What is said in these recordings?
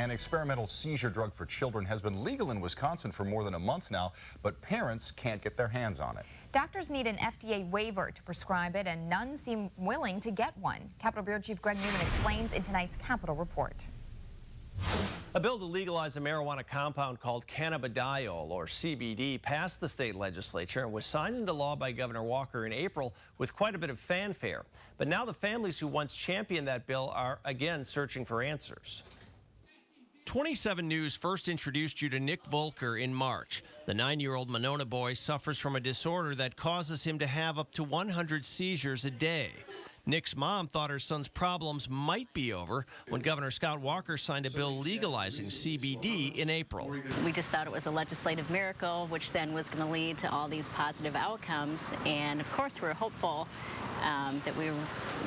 An experimental seizure drug for children has been legal in Wisconsin for more than a month now, but parents can't get their hands on it. Doctors need an FDA waiver to prescribe it, and none seem willing to get one. Capitol Bureau Chief Greg Newman explains in tonight's Capitol Report. A bill to legalize a marijuana compound called cannabidiol, or CBD, passed the state legislature and was signed into law by Governor Walker in April with quite a bit of fanfare. But now the families who once championed that bill are again searching for answers. 27 News first introduced you to Nick Volker in March. The 9-year-old Monona boy suffers from a disorder that causes him to have up to 100 seizures a day. Nick's mom thought her son's problems might be over when Governor Scott Walker signed a bill legalizing CBD in April. We just thought it was a legislative miracle, which then was going to lead to all these positive outcomes. And of course, we're hopeful that we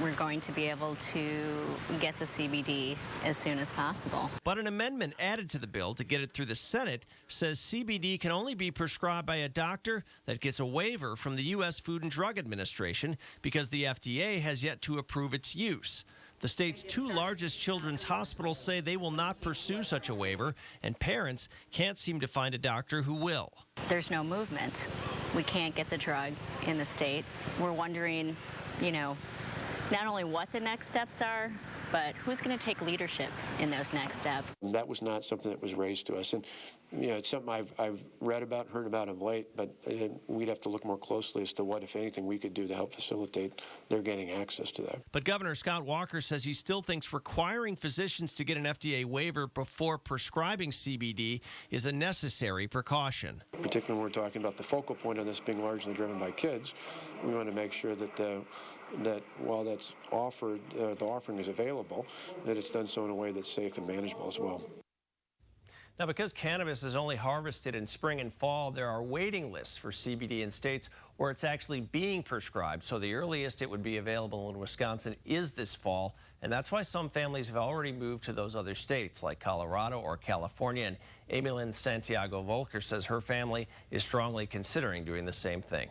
were going to be able to get the CBD as soon as possible. But an amendment added to the bill to get it through the Senate says CBD can only be prescribed by a doctor that gets a waiver from the U.S. Food and Drug Administration because the FDA has yet to approve its use. The state's two largest children's hospitals say they will not pursue such a waiver, and parents can't seem to find a doctor who will. There's no movement. We can't get the drug in the state. We're wondering, not only what the next steps are, but who's going to take leadership in those next steps. That was not something that was raised to us. And, it's something I've read about, heard about of late, but we'd have to look more closely as to what, if anything, we could do to help facilitate their getting access to that. But Governor Scott Walker says he still thinks requiring physicians to get an FDA waiver before prescribing CBD is a necessary precaution. Particularly when we're talking about the focal point of this being largely driven by kids, we want to make sure that that while that's offered, the offering is available, that it's done so in a way that's safe and manageable as well. Now, because cannabis is only harvested in spring and fall, there are waiting lists for CBD in states where it's actually being prescribed. So the earliest it would be available in Wisconsin is this fall. And that's why some families have already moved to those other states like Colorado or California. And Amy Lynn Santiago Volker says her family is strongly considering doing the same thing.